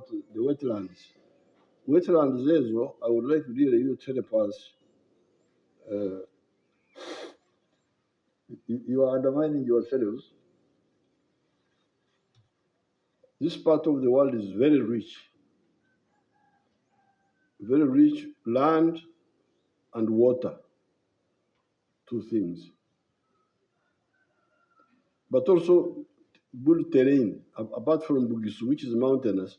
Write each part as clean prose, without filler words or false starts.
about the wetlands. Wetlands lezo, I would like really you to help us. You are undermining yourselves. This part of the world is very rich land and water, two things. But also good terrain, apart from Bugisu, which is mountainous,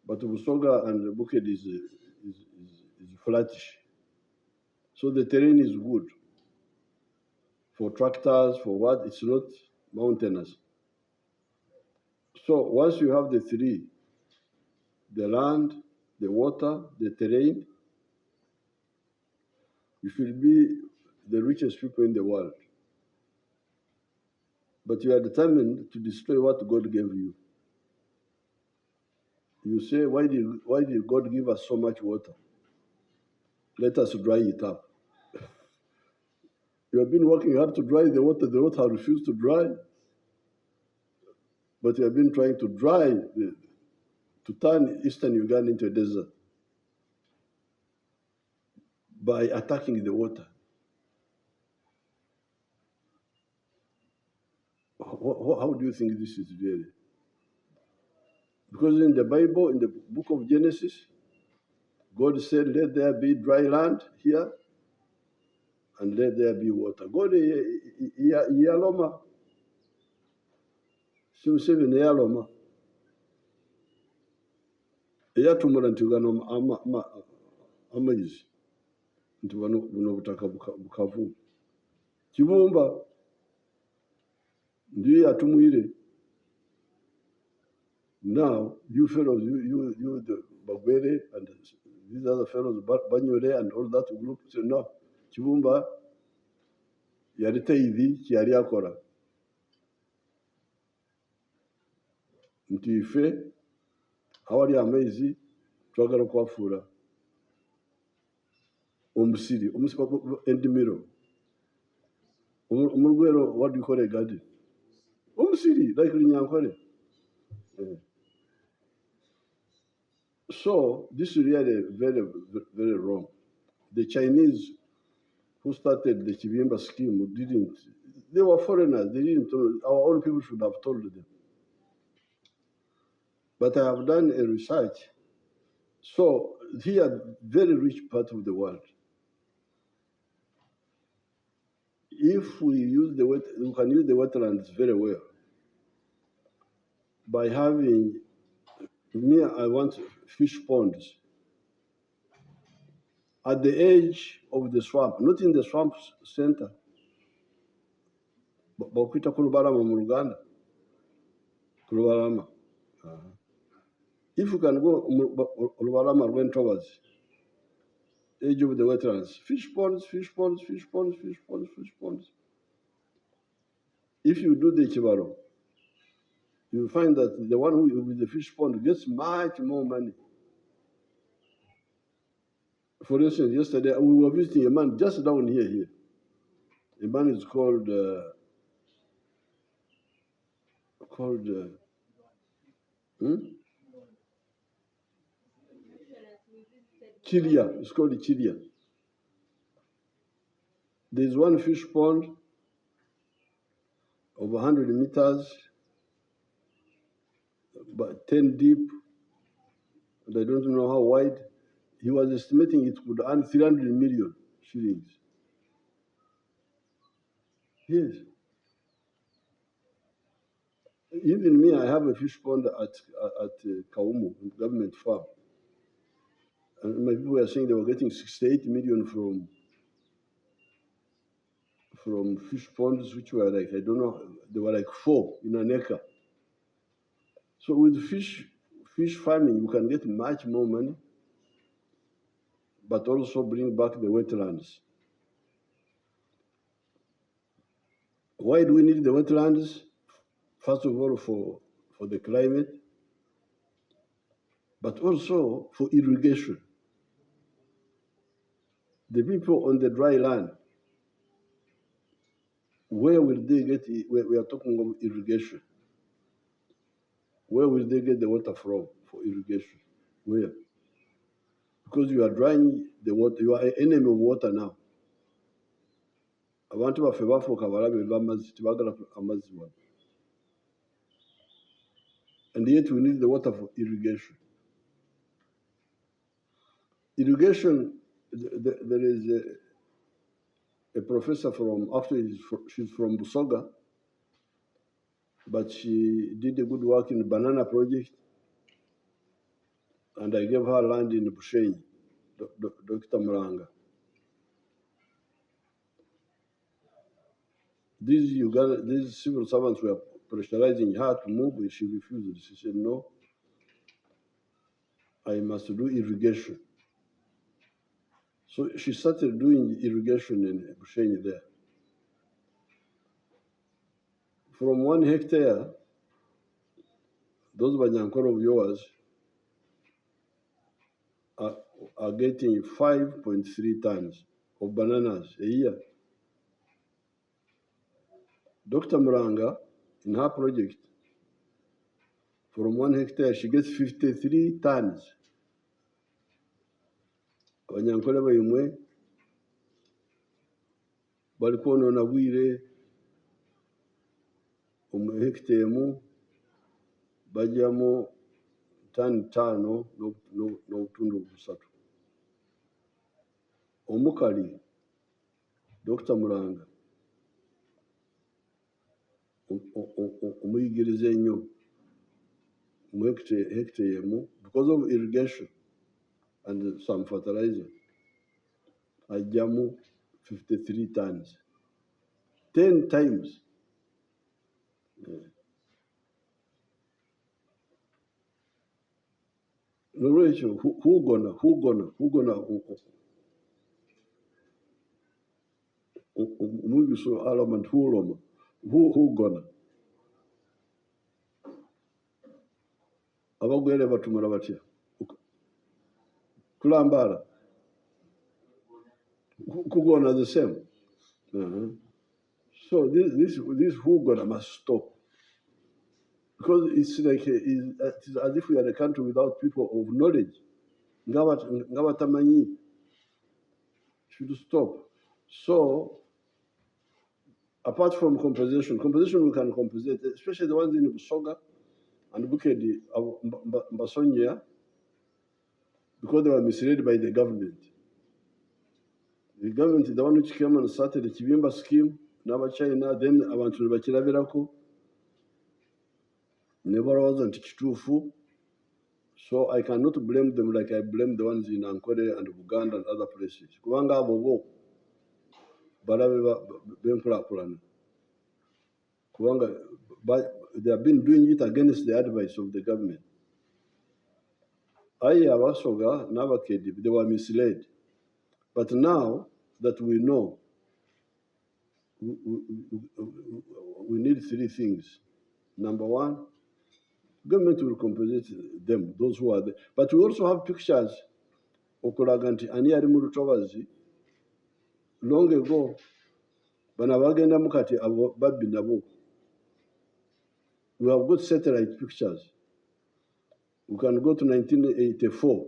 but Busoga and Buked is flattish. So the terrain is good for tractors, for what? It's not mountainous. So once you have the three, the land, the water, the terrain, you should be the richest people in the world. But you are determined to destroy what God gave you. You say, why did God give us so much water? Let us dry it up. You have been working hard to dry the water has refused to dry. But you have been trying to to turn eastern Uganda into a desert by attacking the water. How do you think this is really? Because in the Bible, in the book of Genesis, God said, let there be dry land here and let there be water. God, Yaloma. Museveni Yaloma. Eyatumula nti gano amaizi nti buno obutaka bukavu. Kibumba ndiye yatumwire. Now, you fellows, you the Bagwere and these other fellows, Banyore and all that group, say, no, Kibumba, yarite hivi, kiari akora. Nti ife, awali amezi, twagala kwafura. Omusiri, endimiro. Umurugwero, what do you call a garden? Omusiri, like Linyankore. So, this is really very, very wrong. The Chinese who started the Chibimba scheme they were foreigners, they didn't, our own people should have told them. But I have done a research. So, here, very rich part of the world. If we can use the wetlands very well by having, I want fish ponds at the edge of the swamp, not in the swamp center. Bakwita Kulubalama mu Luganda. Kulubalama. If you can go Kulubalama went towards edge of the wetlands, fish ponds. If you do the Chibaro, you will find that the one who with the fish pond gets much more money. For instance, yesterday we were visiting a man just down here. The man is called Chilia. It's called Chilia. There's one fish pond of 100 meters, but 10 deep, and I don't know how wide. He was estimating it could earn 300 million shillings. Yes. Even me, I have a fish pond at Kaumu, government farm. And my people were saying they were getting 68 million from fish ponds, which were like, I don't know, they were like 4 in an acre. So with fish farming, you can get much more money, but also bring back the wetlands. Why do we need the wetlands? First of all, for the climate, but also for irrigation. The people on the dry land, where will they get it? We are talking of irrigation. Where will they get the water from for irrigation. Where? Because you are drying the water, you are an enemy of water now. Abantu baffe bafuuka balabe b'amazzi, tebagala amazzi wano. And yet we need the water for irrigation. Irrigation, there is a professor from, actually she's from Busoga, but she did a good work in the banana project, and I gave her land in Bushenyi, Dr. Muranga. These civil servants were pressurizing her to move, and she refused. She said, no, I must do irrigation. So she started doing irrigation in Bushenyi there. From 1 hectare, those Banyankoro of yours are getting 5.3 tons of bananas a year. Dr. Muranga, in her project, from 1 hectare, she gets 53 tons. Abanyankole bayimwe bali kwonoona bwire omu hectare mu bajjamu tani 5 n'obutundu 3. Omukali Dr. Muranga omuyigiriza ennyo mu hectare mu, because of irrigation and some fertilizer, ajjamu 53 tons, 10 times. Nolwekyo who gonna omwigiso element who gonna abagwere batumala batya kulambala kugona the same. So this who gonna must stop, because it's like it's as if we are a country without people of knowledge. Ngabatamanyi should stop. So apart from compensation we can compensate, especially the ones in Busoga and Bukedi, Mbasonya, because they were misled by the government. The government is the one which came and started the Kibimba scheme, China, then abantu ne bakirabirako, never wasn't kituufu. So I cannot blame them like I blame the ones in Ankole and Uganda and other places. Kubanga abo bo balabe b'enkulaakulana. Kubanga they have been doing it against the advice of the government. Aye, Abasoga, Nabakedi, they were misled. But now that we know, we need 3 things. Number 1, government will compensate them, those who are there. But we also have pictures of Kulaganti and Yarimurutowazi long ago. Banabagenda Mukati Babi Nabo. We have got satellite pictures. We can go to 1984.